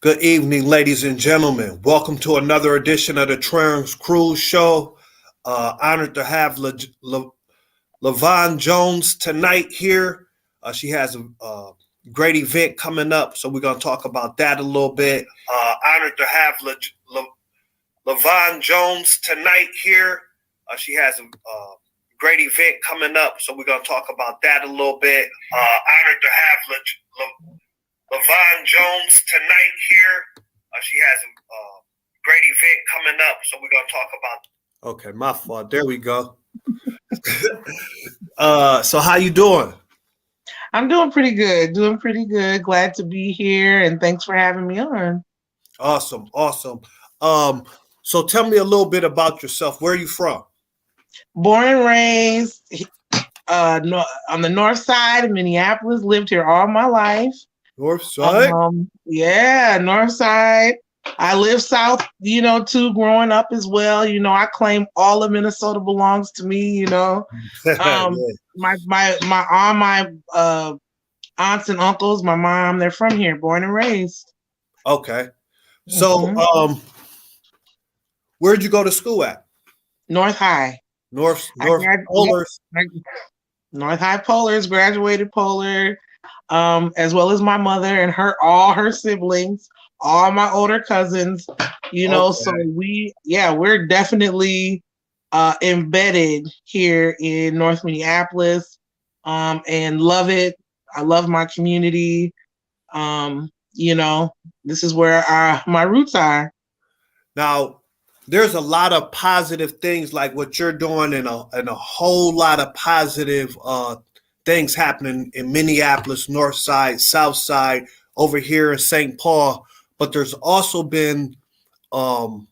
Good evening, ladies and gentlemen. Welcome to another edition of the Trans Cruise Show. Honored to have LaVon Jones tonight here. She has a great event coming up, so we're going to talk about that a little bit. Honored to have LaVon Jones tonight here. She has a great event coming up, so we're going to talk about that a little bit. Honored to have LaVon Jones tonight here. She has a great event coming up, so we're going to talk about. Okay, my fault. There we go. So how you doing? I'm doing pretty good. Glad to be here, and thanks for having me on. Awesome. So tell me a little bit about yourself. Where are you from? Born and raised on the north side of Minneapolis. Lived here all my life. North side? Yeah, north side. I live south, too, growing up as well. I claim all of Minnesota belongs to me, Yeah. My aunts and uncles, my mom, they're from here, born and raised. Okay. So where'd you go to school at? North High. North Polars. North High Polars, graduated Polar, as well as my mother and all her siblings, all my older cousins, okay. So we're definitely embedded here in North Minneapolis, and love it. I love my community. This is where my roots are. Now, there's a lot of positive things like what you're doing, and a whole lot of positive things happening in Minneapolis, North Side, South Side, over here in St. Paul. But there's also been some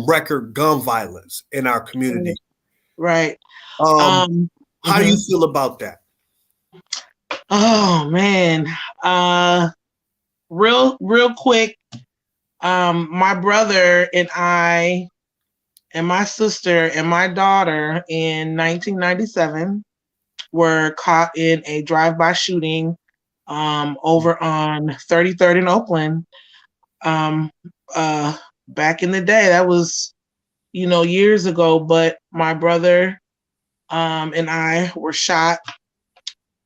record gun violence in our community. Right. How do you feel about that? Oh man. Real quick. My brother and I and my sister and my daughter in 1997 were caught in a drive-by shooting over on 33rd in Oakland. Back in the day, that was, years ago, but my brother and I were shot.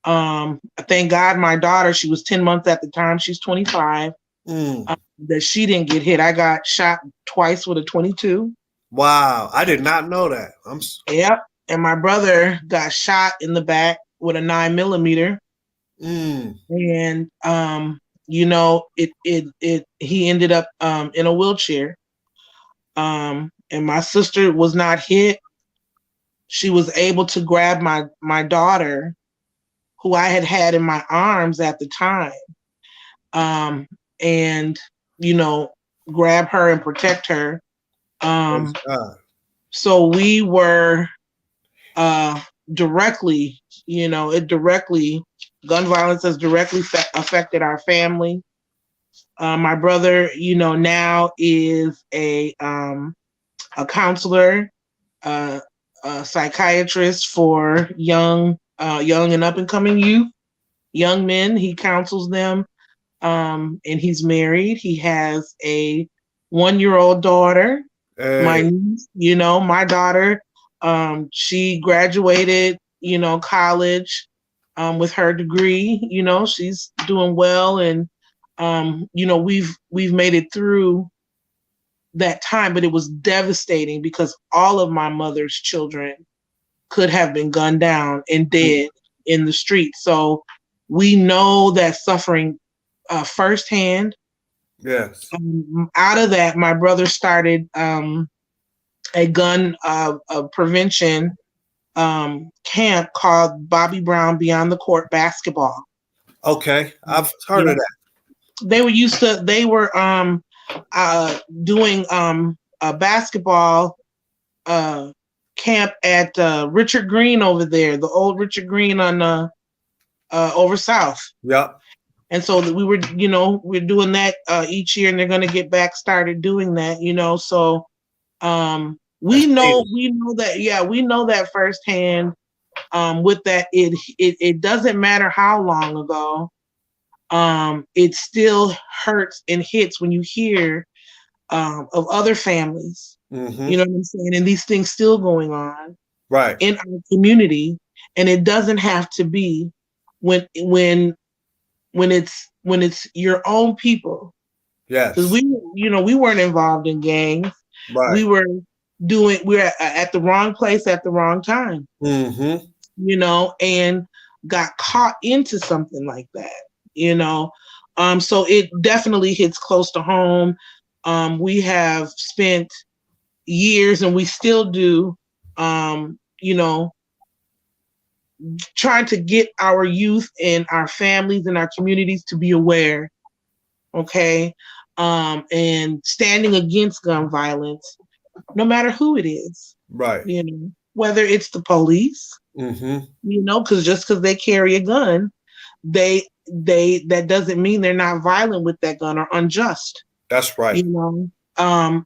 Thank God my daughter, she was 10 months at the time, she's 25, that she didn't get hit. I got shot twice with a 22. Wow, I did not know that. Yep. And my brother got shot in the back with a 9mm. And he ended up in a wheelchair. And my sister was not hit. She was able to grab my daughter, who I had in my arms at the time, and grab her and protect her. So we were directly, gun violence has directly affected our family. My brother, now is a counselor, a psychiatrist for young and up and coming young men. He counsels them, and he's married. He has a 1-year-old daughter. Hey. My niece, my daughter, she graduated, college, with her degree. She's doing well, and we've made it through that time, but it was devastating because all of my mother's children could have been gunned down and dead in the street. So we know that suffering firsthand. Yes. Out of that, my brother started a gun prevention camp called Bobby Brown Beyond the Court Basketball. Okay, I've heard of that. They were doing a basketball camp at Richard Green over there, the old Richard Green on over south. Yeah. And so we were, we're doing that each year, and they're going to get back started doing that, So we know that firsthand. With that, it doesn't matter how long ago. it still hurts and hits when you hear of other families. Mm-hmm. You know what I'm saying? And these things still going on Right. in our community, and it doesn't have to be when it's your own people. Because Yes. we weren't involved in gangs. Right. We were at the wrong place at the wrong time. Mm-hmm. And got caught into something like that. You know, so it definitely hits close to home. We have spent years, and we still do. You know, trying to get our youth and our families and our communities to be aware, okay, and standing against gun violence, no matter who it is, Right. whether it's the police, Mm-hmm. because just because they carry a gun, that doesn't mean they're not violent with that gun or unjust, That's right.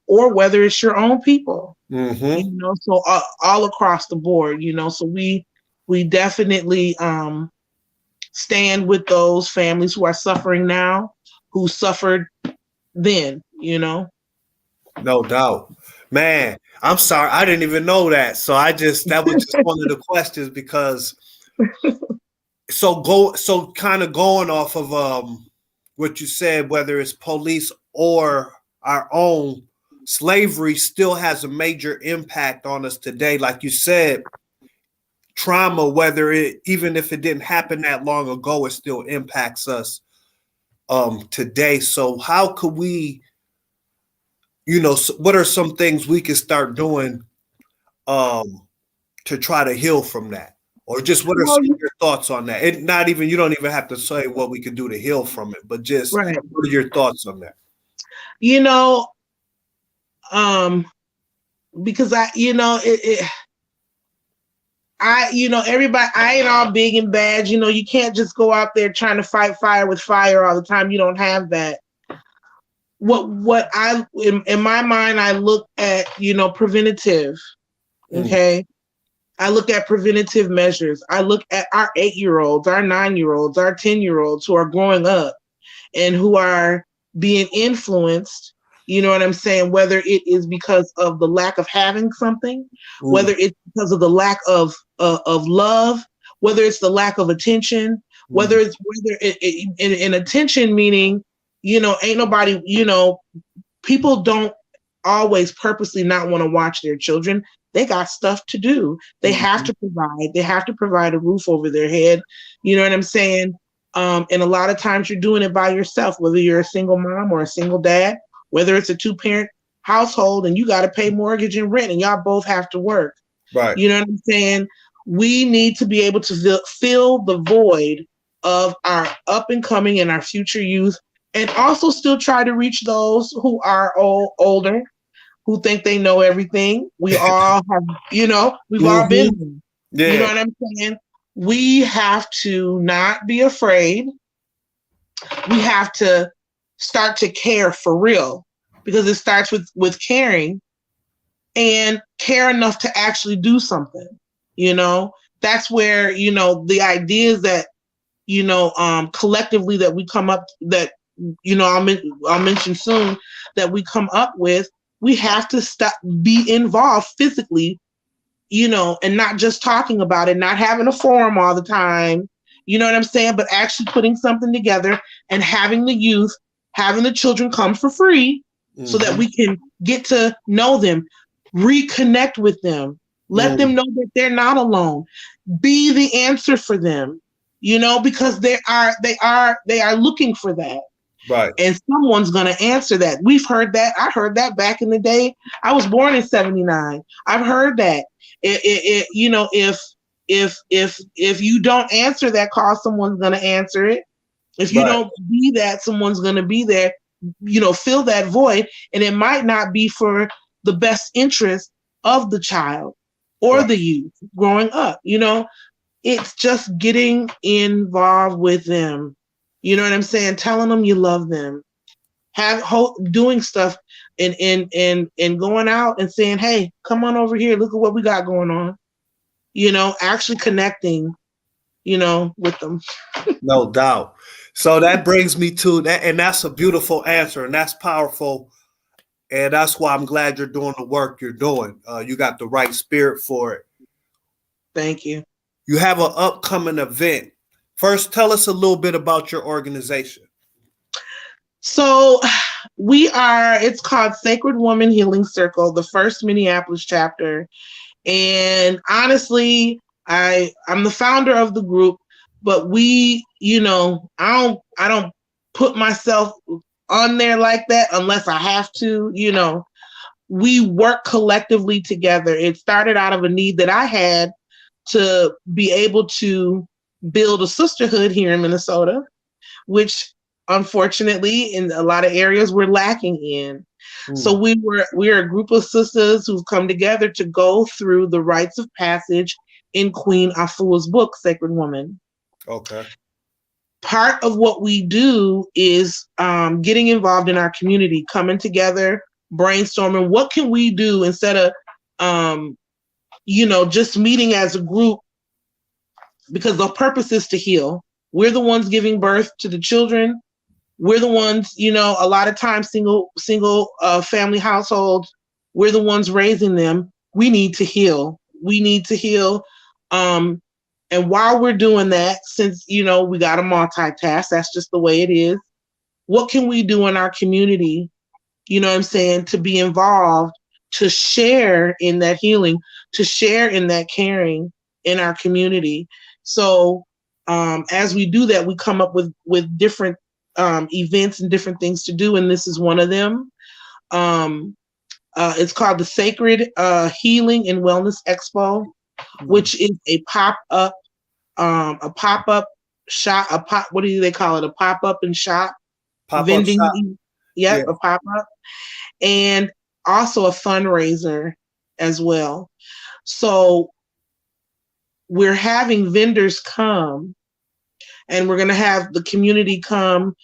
or whether it's your own people, Mm-hmm. so all across the board, so we definitely stand with those families who are suffering now, who suffered then. No doubt. Man, I'm sorry. I didn't even know that. So that was just one of the questions because so kind of going off of what you said, whether it's police or our own, slavery still has a major impact on us today. Like you said, trauma, whether it even if it didn't happen that long ago, it still impacts us today. So how could we, what are some things we can start doing um to try to heal from that? Or just what are Well, some of your thoughts on that? It not even you don't even have to say what we could do to heal from it, but just right. what are your thoughts on that? You know, because everybody, I ain't all big and bad. You can't just go out there trying to fight fire with fire all the time. You don't have that. What I in my mind, I look at preventative. Mm, Okay, I look at preventative measures. I look at our 8-year-olds, our 9-year-olds, our 10-year-olds who are growing up and who are being influenced. You know what I'm saying? Whether it is because of the lack of having something, mm, whether it's because of the lack of love, whether it's the lack of attention, mm, in attention meaning, ain't nobody, people don't always purposely not want to watch their children. They got stuff to do. They have mhm. to provide. They have to provide a roof over their head. You know what I'm saying? And a lot of times you're doing it by yourself, whether you're a single mom or a single dad, whether it's a 2-parent household and you got to pay mortgage and rent and y'all both have to work. Right. You know what I'm saying? We need to be able to fill the void of our up and coming and our future youth, and also still try to reach those who are older, who think they know everything. We all have, we've all Hmm. been there. You know Yeah. what I'm saying? We have to not be afraid. We have to start to care for real, because it starts with caring, and care enough to actually do something. That's where, the ideas that, collectively that we come up, that, I'll mention soon, that we come up with. We have to be involved physically, and not just talking about it, not having a forum all the time, you know what I'm saying, but actually putting something together and having the children come for free so that Hmm. we can get to know them, reconnect with them, let Mm, them know that they're not alone, be the answer for them, because they are looking for that. right. And someone's going to answer that. We've heard that. I heard that back in the day. I was born in '79. I've heard that. If you don't answer that call, someone's going to answer it. If you Right. don't be that, someone's going to be there. Fill that void, and it might not be for the best interest of the child or Right. the youth growing up. It's just getting involved with them. You know what I'm saying? Telling them you love them, doing stuff, and going out and saying, "Hey, come on over here. Look at what we got going on." Actually connecting. with them. No doubt. So that brings me to that, and that's a beautiful answer, and that's powerful, and that's why I'm glad you're doing the work you're doing. You got the right spirit for it. Thank you. You have an upcoming event. First, tell us a little bit about your organization. So it's called Sacred Woman Healing Circle, the first Minneapolis chapter. And honestly, I'm the founder of the group, but I don't put myself on there like that unless I have to. We work collectively together. It started out of a need that I had to be able to build a sisterhood here in Minnesota, which unfortunately in a lot of areas we're lacking in. So we're a group of sisters who've come together to go through the rites of passage in Queen Afua's book, Sacred Woman. Okay. Part of what we do is getting involved in our community, coming together, brainstorming what can we do instead of just meeting as a group, because the purpose is to heal. We're the ones giving birth to the children. We're the ones, a lot of times single family households, we're the ones raising them. We need to heal. We need to heal. And while we're doing that, since, we got to multitask, that's just the way it is. What can we do in our community, to be involved, to share in that healing, to share in that caring in our community? So as we do that, we come up with different events and different things to do, and this is one of them. It's called the Sacred Healing and Wellness Expo, which is a pop-up shop, what do they call it? A pop-up and shop. Pop-up vending shop. Yeah, a pop-up, and also a fundraiser as well. So we're having vendors come, and we're going to have the community come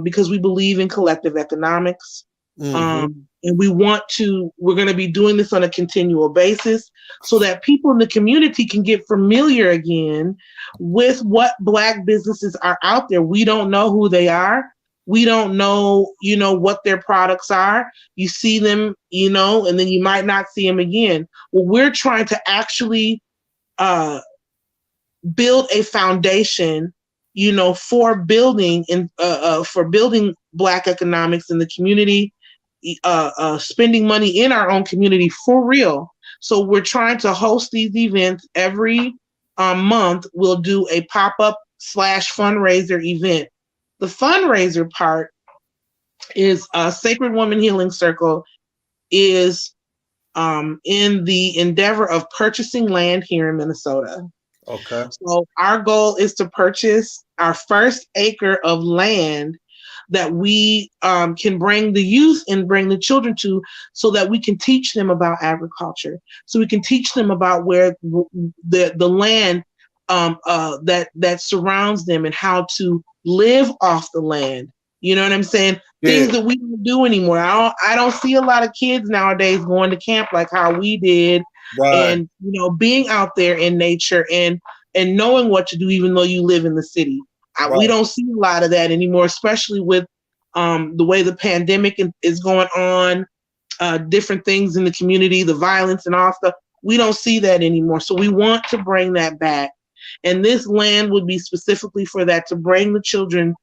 because we believe in collective economics. And we're going to be doing this on a continual basis so that people in the community can get familiar again with what Black businesses are out there. We don't know who they are. We don't know, what their products are. You see them, and then you might not see them again. Well, we're trying to actually build a foundation, for building Black economics in the community, spending money in our own community for real. So we're trying to host these events every month. We'll do a pop-up / fundraiser event. The fundraiser part is Sacred Woman Healing Circle is in the endeavor of purchasing land here in Minnesota. Okay. So our goal is to purchase our first acre of land that we can bring the youth and bring the children to, so that we can teach them about agriculture. So we can teach them about where the land that surrounds them and how to live off the land. You know what I'm saying? Yeah. Things that we don't do anymore. I don't see a lot of kids nowadays going to camp like how we did. Right. And being out there in nature and knowing what to do, even though you live in the city. Right. We don't see a lot of that anymore, especially with the way the pandemic is going on, different things in the community, the violence and all stuff. We don't see that anymore. So we want to bring that back. And this land would be specifically for that, to bring the children,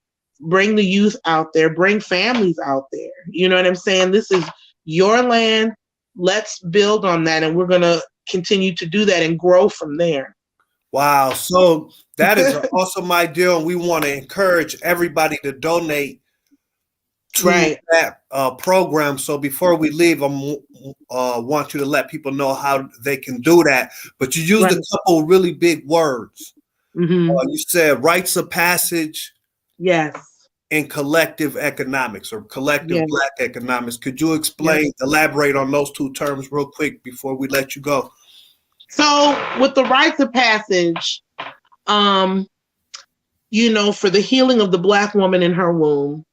bring the youth out there, bring families out there. You know what I'm saying? This is your land. Let's build on that. And we're going to continue to do that and grow from there. Wow. So that is an awesome idea. And we want to encourage everybody to donate to that program. So before we leave, I want you to let people know how they can do that. But you used a couple really big words. You said rites of passage. Yes. And collective economics, or collective Black economics. Could you elaborate on those two terms real quick before we let you go? So with the rites of passage, for the healing of the Black woman in her womb,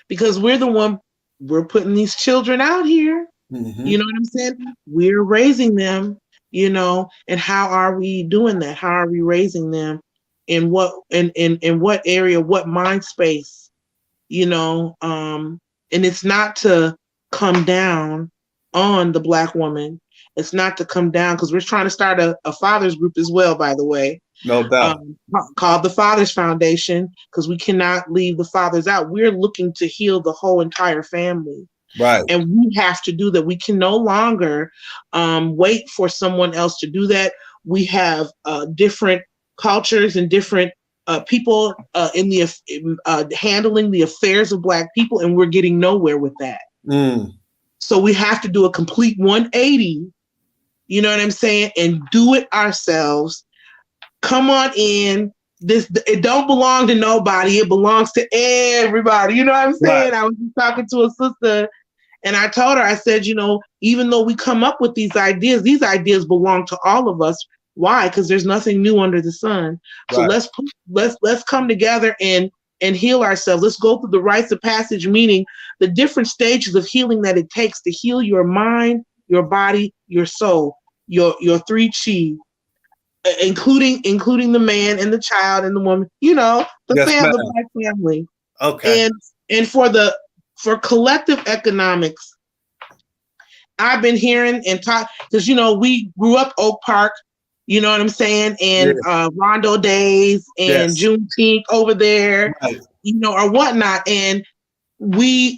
because we're putting these children out here. You know what I'm saying? We're raising them, and how are we doing that? How are we raising them? in what area, what mind space, and it's not to come down on the Black woman. It's not to come down, because we're trying to start a fathers group as well, by the way, No doubt. called the Fathers Foundation, because we cannot leave the fathers out. We're looking to heal the whole entire family. Right. And we have to do that. We can no longer wait for someone else to do that. We have different cultures and different people in the handling the affairs of Black people, and we're getting nowhere with that. So we have to do a complete 180. You know what I'm saying? And do it ourselves. Come on in. It don't belong to nobody. It belongs to everybody. You know what I'm saying? Right. I was just talking to a sister, and I told her, I said, even though we come up with these ideas belong to all of us. Why? Because there's nothing new under the sun. So right. let's come together and heal ourselves. Let's go through the rites of passage, meaning the different stages of healing that it takes to heal your mind, your body, your soul, your 3 chi, including the man and the child and the woman, the the Black family. Okay. And for collective economics, I've been hearing and talk, because we grew up Oak Park, you know what I'm saying, and Rondo Days and Juneteenth over there, right. Or whatnot, and they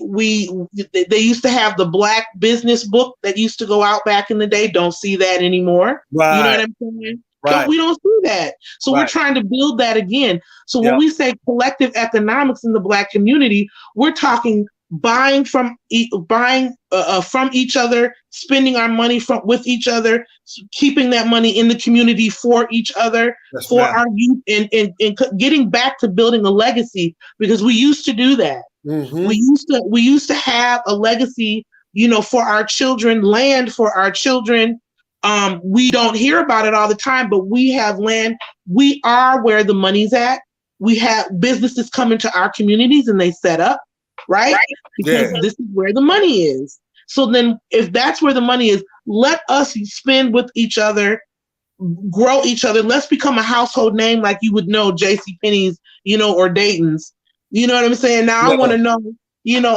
used to have the Black business book that used to go out back in the day. Don't see that anymore. Right. You know what I'm saying? Right. We don't see that. So we're trying to build that again. So when we say collective economics in the Black community, we're talking buying from each other, spending our money with each other, keeping that money in the community for each other, our youth, and getting back to building a legacy, because we used to do that. Mm-hmm. We used to have a legacy, for our children, land for our children. We don't hear about it all the time, but we have land. We are where the money's at. We have businesses come into our communities and they set up, right? Because this is where the money is. So then if that's where the money is, let us spend with each other, grow each other. Let's become a household name like you would know JCPenney's, or Dayton's. You know what I'm saying? Now I want to know,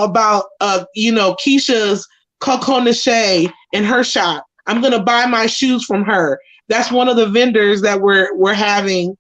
about, Keisha's Coco Niche and her shop. I'm going to buy my shoes from her. That's one of the vendors that we're having,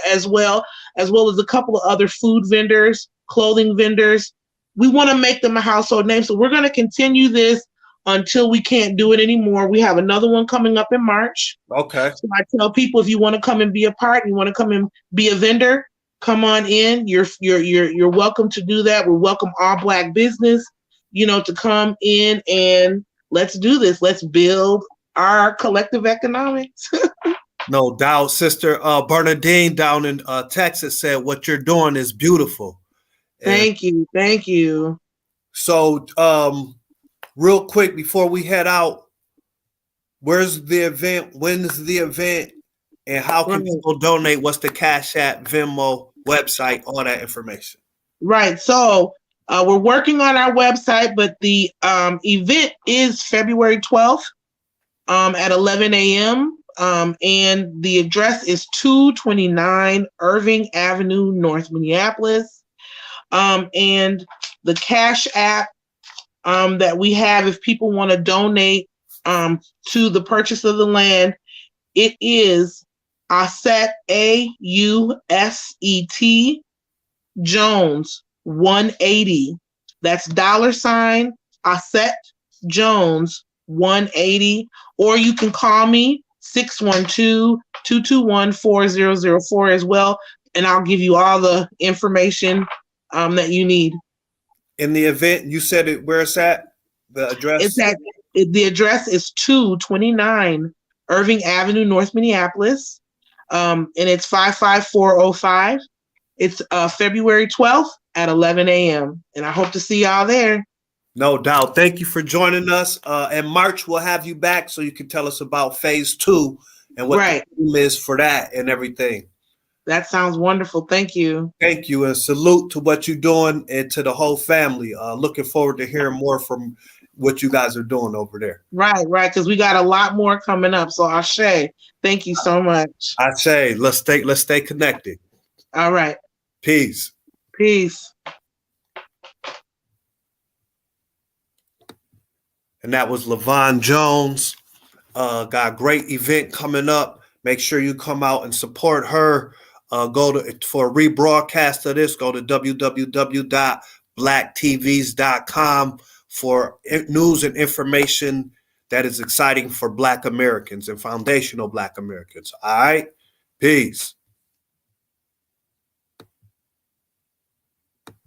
as well as a couple of other food vendors, clothing vendors. We want to make them a household name. So we're going to continue this until we can't do it anymore. We have another one coming up in March. Okay. So I tell people, if you want to come and be a part, you want to come and be a vendor, come on in. You're welcome to do that. We welcome all Black business, to come in, and let's do this. Let's build our collective economics. No doubt. Sister Bernadine down in Texas said what you're doing is beautiful. Thank you. Thank you. So real quick before we head out, where's the event? When's the event? And how can people donate? What's the Cash App, Venmo, website, all that information? Right. So we're working on our website, but the event is February 12th at 11 a.m. And the address is 229 Irving Avenue, North Minneapolis. And the Cash App that we have, if people want to donate to the purchase of the land, it is Aset, AUSET Jones 180. That's $ Aset Jones 180. Or you can call me 612-221-4004 as well, and I'll give you all the information that you need. In the event, you said it, where it's at? The address? The address is 229 Irving Avenue, North Minneapolis, and it's 55405. It's February 12th at 11 a.m. And I hope to see y'all there. No doubt. Thank you for joining us. In March, we'll have you back so you can tell us about phase 2 and what the theme is for that and everything. That sounds wonderful. Thank you. Thank you. And salute to what you're doing and to the whole family. Looking forward to hearing more from what you guys are doing over there. Right, because we got a lot more coming up. So Ashe, thank you so much. I say let's stay connected. All right. Peace. Peace. And that was LaVon Jones. Got a great event coming up. Make sure you come out and support her. For a rebroadcast of this, go to www.blacktvs.com for news and information that is exciting for Black Americans and foundational Black Americans. All right? Peace.